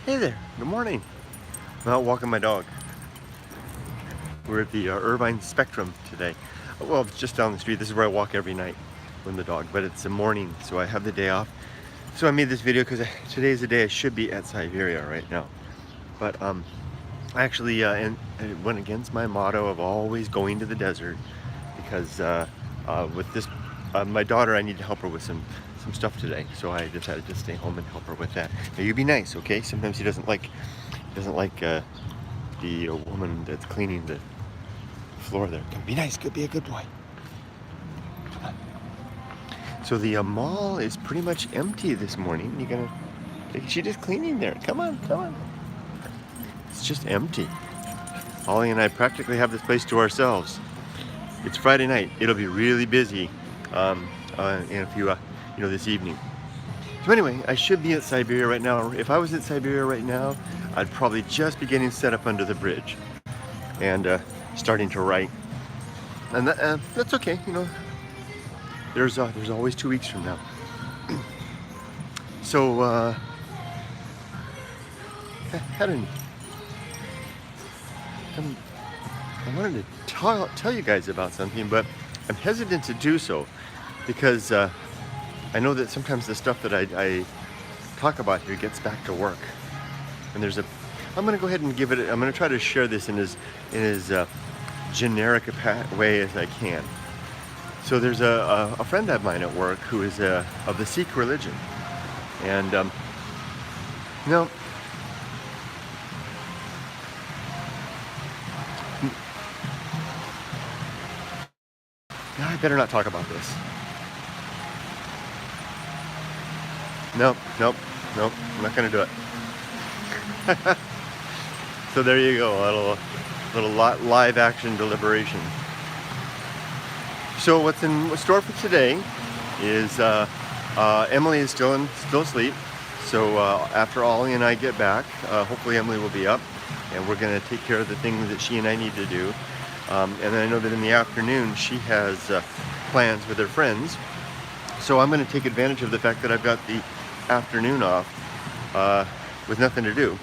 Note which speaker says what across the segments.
Speaker 1: Hey there, good morning. I'm out walking my dog. We're at the Irvine Spectrum today. Well, it's just down the street. This is where I walk every night with the dog, but it's a morning, so I have the day off. So I made this video because today is the day I should be at Siberia right now. But I actually and it went against my motto of always going to the desert because with this, my daughter, I need to help her with some stuff today. So I decided to stay home and help her with that. Now you be nice, okay? Sometimes he doesn't like the woman that's cleaning the floor there. Be nice, be a good boy. Come on. So the mall is pretty much empty this morning. You gonna? She's just cleaning there. Come on, come on. It's just empty. Ollie and I practically have this place to ourselves. It's Friday night. It'll be really busy in a few, this evening. So anyway, I should be at Siberia right now. If I was at Siberia right now, I'd probably just be getting set up under the bridge and starting to write. And that's okay, There's always 2 weeks from now. So I wanted to tell you guys about something, but I'm hesitant to do so because I know that sometimes the stuff that I talk about here gets back to work. And I'm going to go ahead and I'm going to try to share this in as generic a way as I can. So there's a friend of mine at work who is of the Sikh religion. And, I better not talk about this. Nope, I'm not going to do it. So there you go, a little live action deliberation. So what's in store for today is Emily is still asleep. So after Ollie and I get back, hopefully Emily will be up, and we're going to take care of the things that she and I need to do. And then I know that in the afternoon she has plans with her friends. So I'm going to take advantage of the fact that I've got the afternoon off with nothing to do.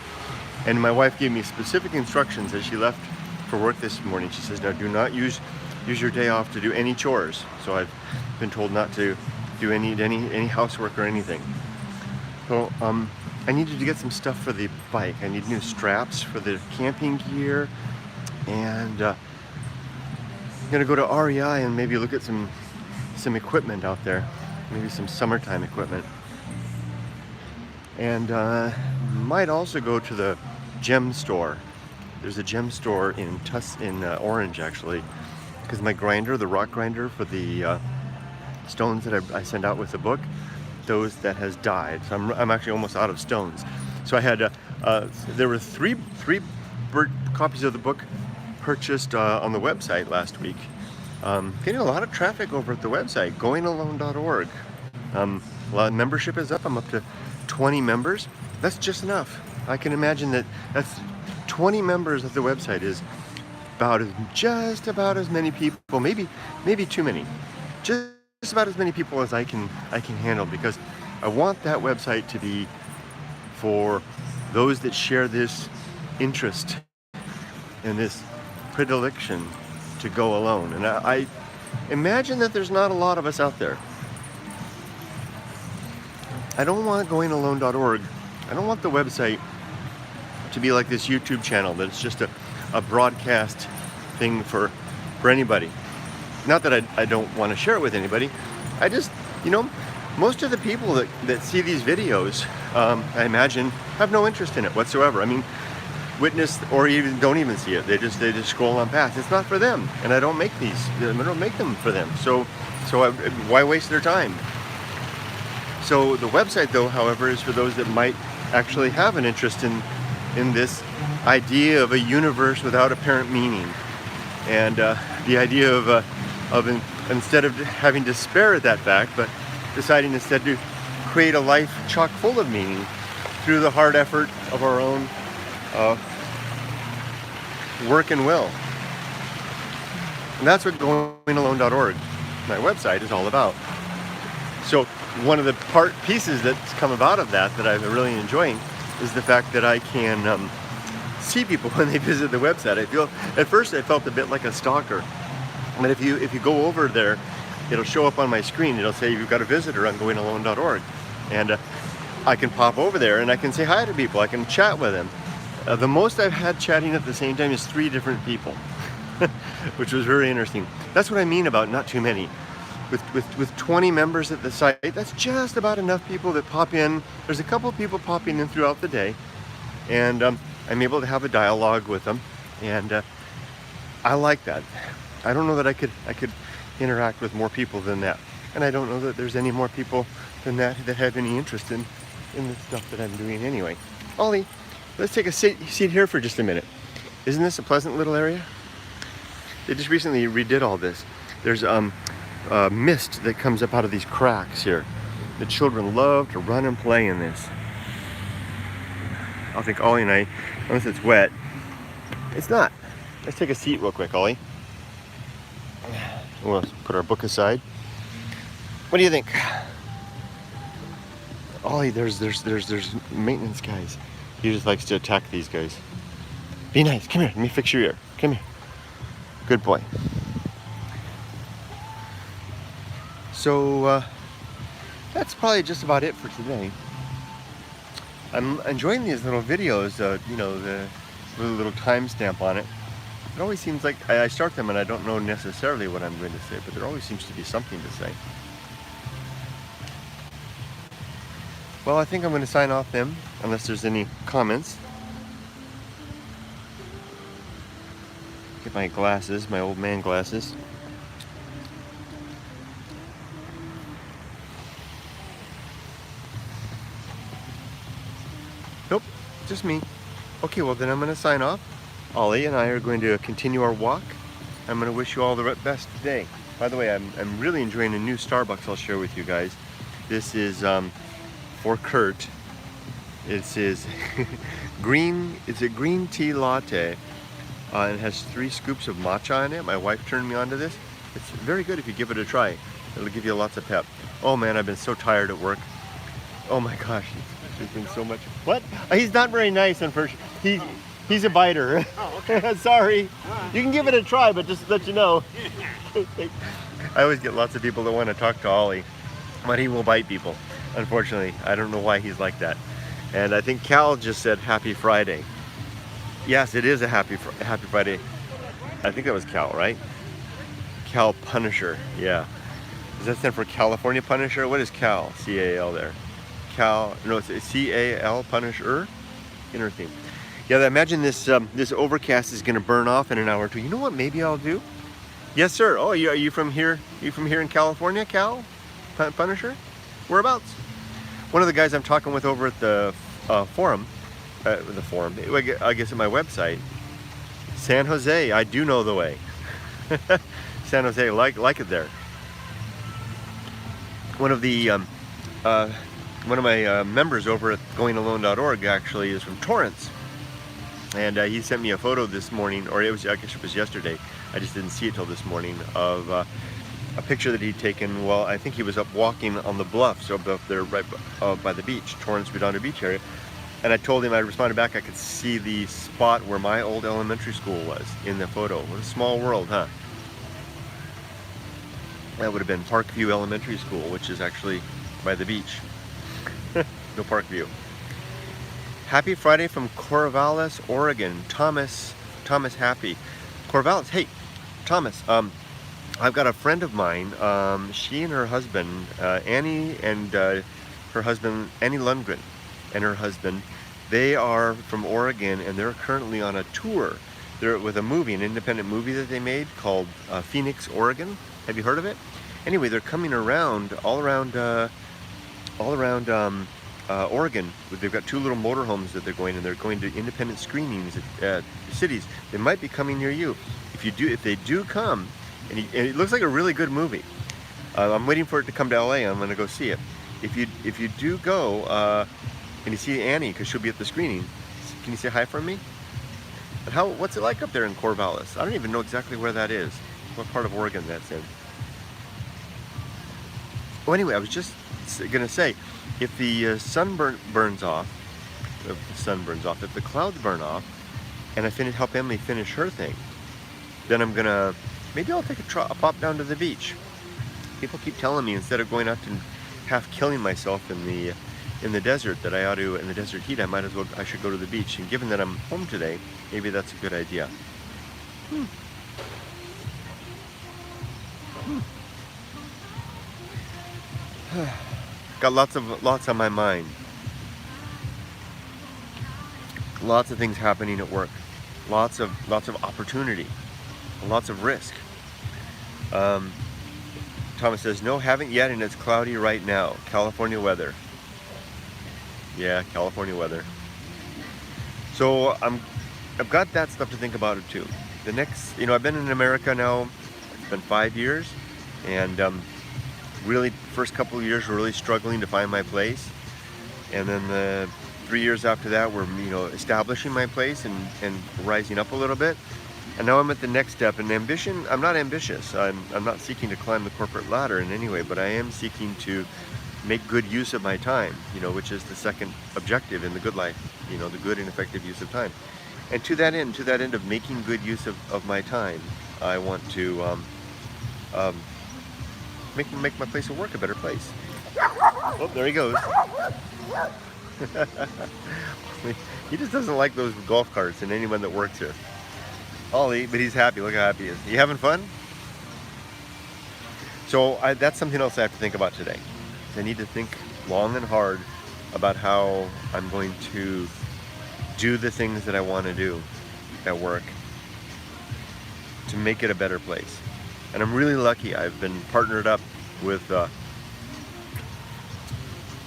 Speaker 1: And my wife gave me specific instructions as she left for work this morning. She says, now do not use your day off to do any chores. So I've been told not to do any housework or anything. So I needed to get some stuff for the bike. I need new straps for the camping gear, and I'm gonna go to REI and maybe look at some equipment out there, maybe some summertime equipment. And might also go to the gem store. There's a gem store in Orange, actually, because my grinder, the rock grinder for the stones that I send out with the book, those that has died. So I'm actually almost out of stones. So I had there were three copies of the book purchased on the website last week. Getting a lot of traffic over at the website, goingalone.org. Membership is up. I'm up to 20 members. That's just enough. I can imagine that's 20 members of the website is just about as many people, maybe too many, just about as many people as I can handle, because I want that website to be for those that share this interest and this predilection to go alone. And I imagine that there's not a lot of us out there. I don't want goingalone.org. I don't want the website to be like this YouTube channel that's just a broadcast thing for anybody. Not that I don't want to share it with anybody. I just, most of the people that see these videos, I imagine, have no interest in it whatsoever. I mean, witness or even don't even see it. They just scroll on past. It's not for them, and I don't make these. I don't make them for them. So why waste their time? So the website, though, however, is for those that might actually have an interest in this idea of a universe without apparent meaning, and the idea of instead of having despair at that fact, but deciding instead to create a life chock full of meaning through the hard effort of our own work and will. And that's what goingalone.org, my website, is all about. So one of the pieces that's come out of that I'm really enjoying is the fact that I can see people when they visit the website. At first I felt a bit like a stalker, but if you go over there, it'll show up on my screen. It'll say you've got a visitor on goingalone.org, and I can pop over there and I can say hi to people. I can chat with them. The most I've had chatting at the same time is 3 different people, which was very interesting. That's what I mean about not too many. With 20 members at the site, that's just about enough people that pop in. There's a couple of people popping in throughout the day, and I'm able to have a dialogue with them, and I like that. I don't know that I could interact with more people than that, and I don't know that there's any more people than that have any interest in the stuff that I'm doing anyway. Ollie, let's take a seat here for just a minute. Isn't this a pleasant little area? They just recently redid all this. There's mist that comes up out of these cracks here. The children love to run and play in this. I think Ollie and I, unless it's wet, it's not. Let's take a seat real quick, Ollie. We'll put our book aside. What do you think? Ollie, there's maintenance guys. He just likes to attack these guys. Be nice. Come here. Let me fix your ear. Come here. Good boy. So that's probably just about it for today. I'm enjoying these little videos, you know, the little timestamp on it. It always seems like I start them and I don't know necessarily what I'm going to say, but there always seems to be something to say. Well, I think I'm going to sign off then, unless there's any comments. Get my glasses, my old man glasses. Nope, just me. Okay, well then I'm going to sign off. Ollie and I are going to continue our walk. I'm going to wish you all the best today. By the way, I'm really enjoying a new Starbucks I'll share with you guys. This is for Kurt. It is it's a green tea latte. And it has 3 scoops of matcha in it. My wife turned me on to this. It's very good if you give it a try. It'll give you lots of pep. Oh man, I've been so tired at work. Oh my gosh, there's been so much. What? He's not very nice, unfortunately. He's a biter.
Speaker 2: Oh, okay.
Speaker 1: Sorry. You can give it a try, but just to let you know. I always get lots of people that want to talk to Ollie, but he will bite people. Unfortunately, I don't know why he's like that. And I think Cal just said Happy Friday. Yes, it is a Happy Friday. I think that was Cal, right? Cal Punisher, yeah. Does that stand for California Punisher? What is Cal? C-A-L there. Cal, no, it's C-A-L Punisher. Interesting. Yeah, I imagine this overcast is going to burn off in an hour or two. You know what? Maybe I'll do. Yes, sir. Oh, are you from here? Are you from here in California, Cal Punisher? Whereabouts? One of the guys I'm talking with over at the forum, I guess at my website, San Jose. I do know the way. San Jose, like it there. One of my members over at goingalone.org actually is from Torrance. And he sent me a photo this morning, or I guess it was yesterday, I just didn't see it till this morning, of a picture that he'd taken while I think he was up walking on the bluffs up there right by the beach, Torrance Redondo Beach area. And I told him, I responded back, I could see the spot where my old elementary school was in the photo. What a small world, huh? That would have been Parkview Elementary School, which is actually by the beach. No Parkview. Happy Friday from Corvallis, Oregon. Thomas Happy. Corvallis, hey, Thomas, I've got a friend of mine, she and her husband, Annie and her husband, Annie Lundgren and her husband, they are from Oregon and they're currently on a tour. They're with a movie, an independent movie that they made called Phoenix, Oregon. Have you heard of it? Anyway, they're coming around, all around Oregon. They've got 2 little motorhomes that they're going, and they're going to independent screenings at cities. They might be coming near you. If they do come, and it looks like a really good movie. I'm waiting for it to come to LA. I'm going to go see it. If you do go and you see Annie, because she'll be at the screening, can you say hi from me? And what's it like up there in Corvallis? I don't even know exactly where that is. What part of Oregon that's in. Well, anyway, I was just going to say, if the sun burns off, if the sun burns off. If the clouds burn off, and I help Emily finish her thing, then I'm gonna, maybe I'll take a pop down to the beach. People keep telling me instead of going out and half killing myself in the desert, that I ought to, in the desert heat, I should go to the beach. And given that I'm home today, maybe that's a good idea. Got lots on my mind. Lots of things happening at work. Lots of opportunity. Lots of risk. Thomas says, no, haven't yet, and it's cloudy right now. California weather. Yeah, California weather. So I've got that stuff to think about it too. The next, I've been in America now, it's been 5 years, and really, first couple of years were really struggling to find my place. And then the 3 years after that were, establishing my place and rising up a little bit. And now I'm at the next step. And ambition, I'm not ambitious. I'm not seeking to climb the corporate ladder in any way, but I am seeking to make good use of my time, which is the second objective in the good life, the good and effective use of time. And to that end of making good use of my time, I want to make my place of work a better place. Oh, there he goes. He just doesn't like those golf carts and anyone that works here. Ollie, but he's happy. Look how happy he is. You having fun? So that's something else I have to think about today. I need to think long and hard about how I'm going to do the things that I want to do at work to make it a better place. And I'm really lucky. I've been partnered up with a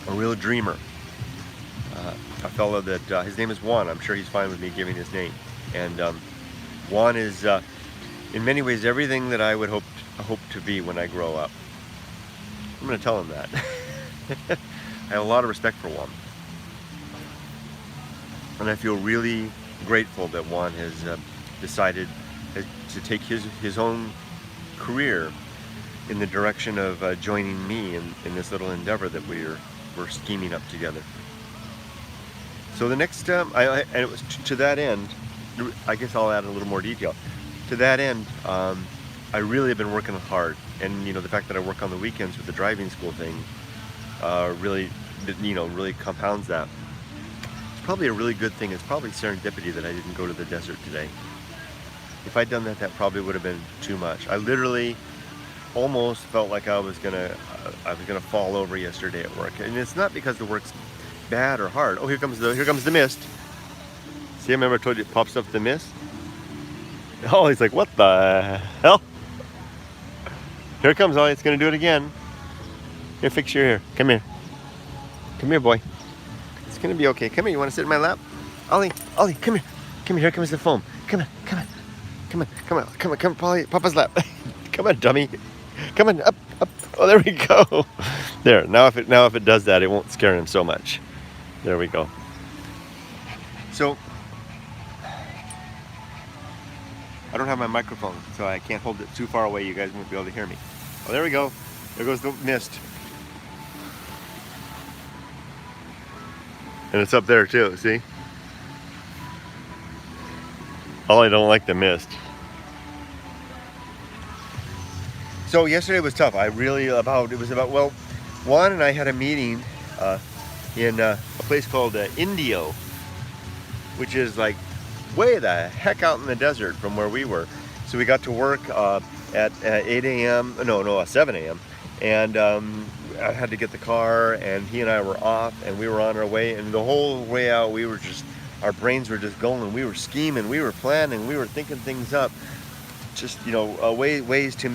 Speaker 1: real dreamer, a fellow that his name is Juan. I'm sure he's fine with me giving his name. And Juan is, in many ways, everything that I would hope to be when I grow up. I'm going to tell him that. I have a lot of respect for Juan. And I feel really grateful that Juan has decided to take his own career in the direction of joining me in this little endeavor that we're scheming up together. So the next, and it was to that end, I guess I'll add a little more detail. To that end, I really have been working hard, and the fact that I work on the weekends with the driving school thing really compounds that. It's probably a really good thing. It's probably serendipity that I didn't go to the desert today. If I'd done that, that probably would have been too much. I literally almost felt like I was gonna fall over yesterday at work, and it's not because the work's bad or hard. Oh, here comes the mist. See, I remember I told you it pops up the mist. Oh, he's like, what the hell? Here it comes, Ollie. It's gonna do it again. Here, fix your hair. Come here. Come here, boy. It's gonna be okay. Come here. You want to sit in my lap? Ollie, come here. Come here. Here comes the foam. Come on, Papa's lap. Come on, dummy. Come on, up. Oh, there we go. There. Now if it does that, it won't scare him so much. There we go. So I don't have my microphone, so I can't hold it too far away. You guys won't be able to hear me. Oh, there we go. There goes the mist. And it's up there too, see? I don't like the mist. So yesterday was tough. Juan and I had a meeting in a place called Indio, which is like way the heck out in the desert from where we were. So we got to work at 8 a.m. No, 7 a.m. And I had to get the car, and he and I were off, and we were on our way. And the whole way out, our brains were just going. We were scheming, we were planning, we were thinking things up. Just ways to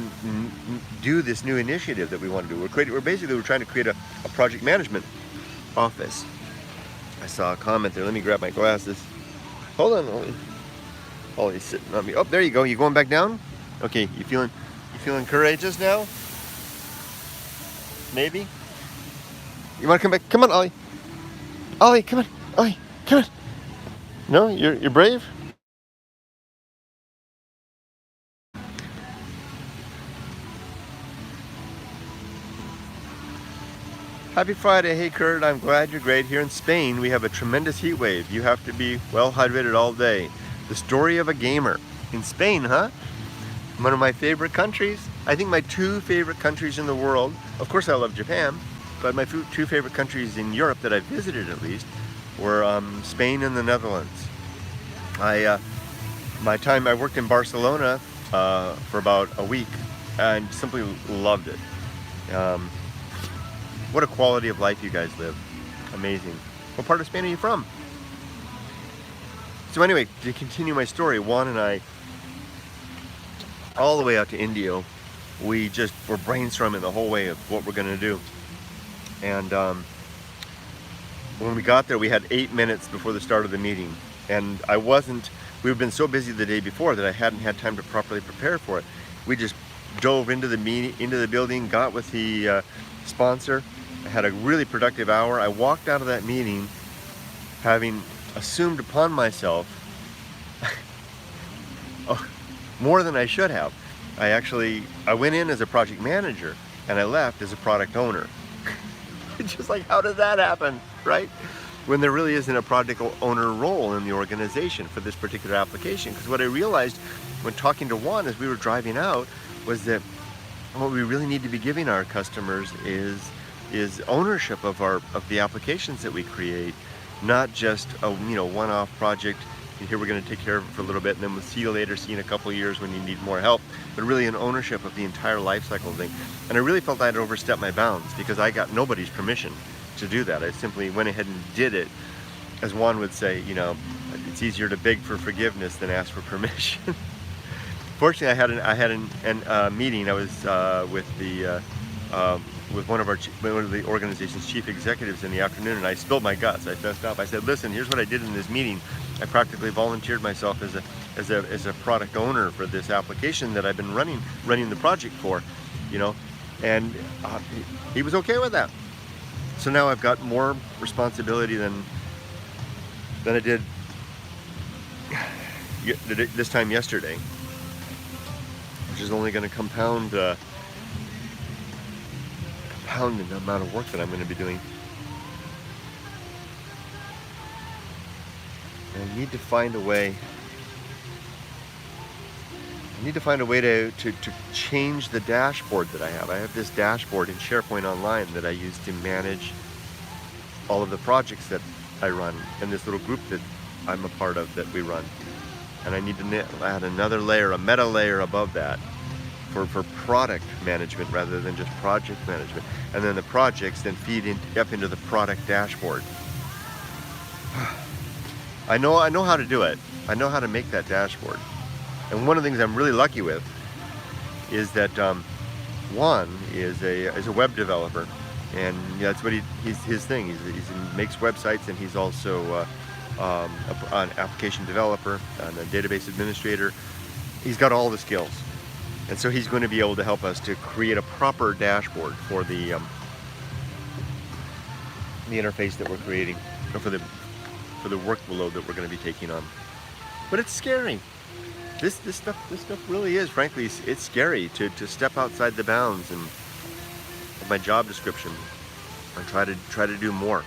Speaker 1: do this new initiative that we want to do. We're trying to create a project management office. I saw a comment there. Let me grab my glasses. Hold on, Ollie's sitting on me. Oh, there you go. You going back down? Okay. You feeling courageous now? Maybe. You want to come back? Come on, Ollie. Ollie, come on. Ollie, come on. No, you're brave. Happy Friday. Hey Kurt, I'm glad you're great. Here in Spain, we have a tremendous heat wave. You have to be well hydrated all day. The story of a gamer. In Spain, huh? One of my favorite countries. I think my two favorite countries in the world, of course I love Japan, but my two favorite countries in Europe that I visited at least were Spain and the Netherlands. I worked in Barcelona for about a week and simply loved it. What a quality of life you guys live. Amazing. What part of Spain are you from? So anyway, to continue my story, Juan and I, all the way out to Indio, we just were brainstorming the whole way of what we're going to do. And when we got there, we had 8 minutes before the start of the meeting. And we've been so busy the day before that I hadn't had time to properly prepare for it. We just dove into the building, got with the sponsor. I had a really productive hour. I walked out of that meeting having assumed upon myself more than I should have. I went in as a project manager and I left as a product owner. It's just like, how did that happen, right? When there really isn't a project owner role in the organization for this particular application. Because what I realized when talking to Juan as we were driving out was that what we really need to be giving our customers is ownership of the applications that we create, not just a one-off project. Here we're going to take care of it for a little bit, and then we'll see you later, see you in a couple of years when you need more help, but really an ownership of the entire life cycle thing. And I really felt I had overstepped my bounds because I got nobody's permission to do that. I simply went ahead and did it. As Juan would say, it's easier to beg for forgiveness than ask for permission. Fortunately, I had a meeting. I was with one of the organization's chief executives in the afternoon, and I spilled my guts. I fessed up. I said, "Listen, here's what I did in this meeting. I practically volunteered myself as a product owner for this application that I've been running the project for, and he was okay with that. So now I've got more responsibility than I did this time yesterday, which is only going to compound the amount of work that I'm going to be doing. And I need to find a way. to change the dashboard that I have. I have this dashboard in SharePoint Online that I use to manage all of the projects that I run in this little group that I'm a part of that we run. And I need to add another layer, a meta layer above that for product management rather than just project management. And then the projects then feed up into the product dashboard. I know how to do it. I know how to make that dashboard. And one of the things I'm really lucky with is that Juan is a web developer, and that's what his thing. He makes websites, and he's also an application developer and a database administrator. He's got all the skills, and so he's going to be able to help us to create a proper dashboard for the interface that we're creating, or for the workload that we're going to be taking on. But it's scary. This stuff really is, frankly, it's scary to step outside the bounds of my job description and try to do more.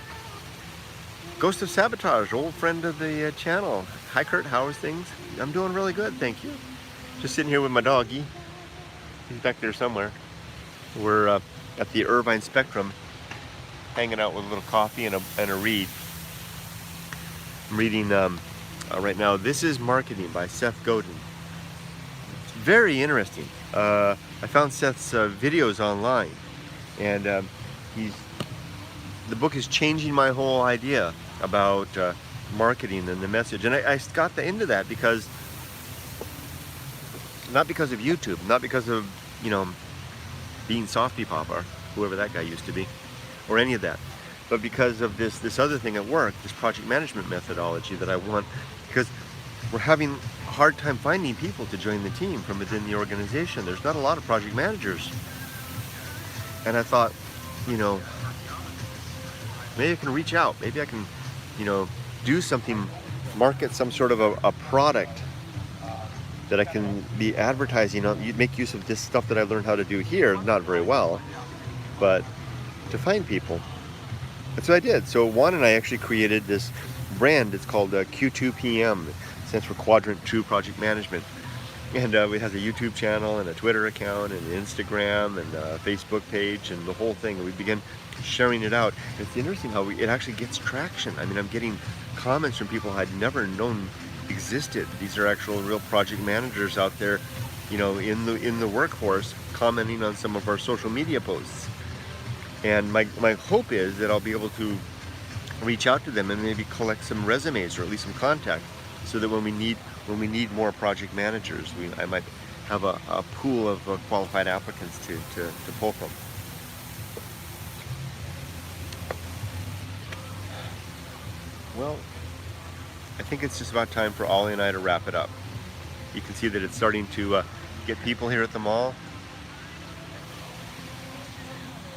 Speaker 1: Ghost of Sabotage, old friend of the channel. Hi Kurt, how is things? I'm doing really good, thank you. Just sitting here with my doggy. He's back there somewhere. We're at the Irvine Spectrum, hanging out with a little coffee and a read. I'm reading right now, This Is Marketing by Seth Godin. It's very interesting. I found Seth's videos online, and the book is changing my whole idea about marketing and the message. And I got into that because, not because of YouTube, not because of, being softypapa, whoever that guy used to be, or any of that, but because of this other thing at work, this project management methodology that I want, because we're having a hard time finding people to join the team from within the organization. There's not a lot of project managers. And I thought, maybe I can reach out. Maybe I can, do something, market some sort of a product that I can be advertising on. You'd make use of this stuff that I learned how to do here, not very well, but to find people That's what I did. So Juan and I actually created this brand. It's called Q2PM. It stands for Quadrant 2 Project Management. And it has a YouTube channel and a Twitter account and an Instagram and a Facebook page and the whole thing. And we began sharing it out. And it's interesting how it actually gets traction. I mean, I'm getting comments from people I'd never known existed. These are actual real project managers out there, you know, in the workforce, commenting on some of our social media posts. And my hope is that I'll be able to reach out to them and maybe collect some resumes or at least some contact, so that when we need more project managers, I might have a pool of qualified applicants to pull from. Well, I think it's just about time for Ollie and I to wrap it up. You can see that it's starting to get people here at the mall.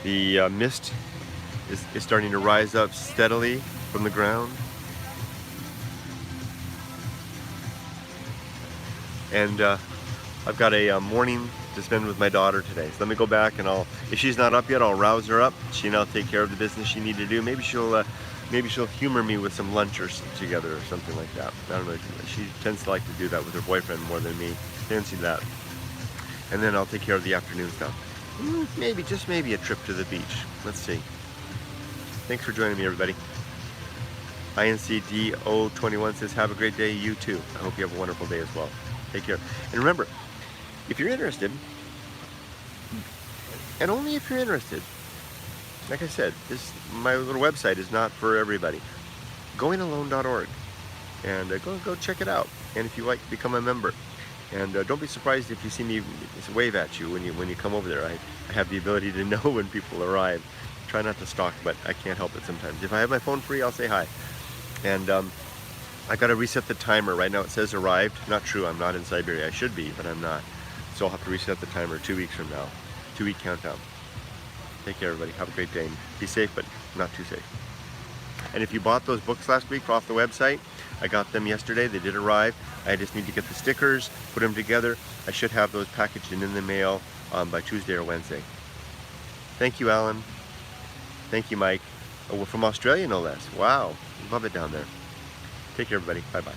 Speaker 1: The mist is starting to rise up steadily from the ground. And I've got a morning to spend with my daughter today. So let me go back and if she's not up yet, I'll rouse her up. She and I'll take care of the business she needs to do. Maybe she'll humor me with some lunch together or something like that. I don't know. She tends to like to do that with her boyfriend more than me. Fancy that. And then I'll take care of the afternoon stuff. Maybe, just maybe, a trip to the beach. Let's see. Thanks for joining me, everybody. INCDO21 says, have a great day, you too. I hope you have a wonderful day as well. Take care. And remember, if you're interested, and only if you're interested, like I said, my little website is not for everybody. Goingalone.org, and go check it out. And if you like, become a member. And don't be surprised if you see me wave at you when you come over there. I have the ability to know when people arrive. Try not to stalk, but I can't help it sometimes. If I have my phone free, I'll say hi. And I got to reset the timer. Right now it says arrived. Not true, I'm not in Siberia. I should be, but I'm not. So I'll have to reset the timer 2 weeks from now. 2-week countdown. Take care, everybody. Have a great day. Be safe, but not too safe. And if you bought those books last week off the website, I got them yesterday. They did arrive. I just need to get the stickers, put them together. I should have those packaged and in the mail by Tuesday or Wednesday. Thank you, Alan. Thank you, Mike. Oh, we're from Australia, no less. Wow. Love it down there. Take care, everybody. Bye-bye.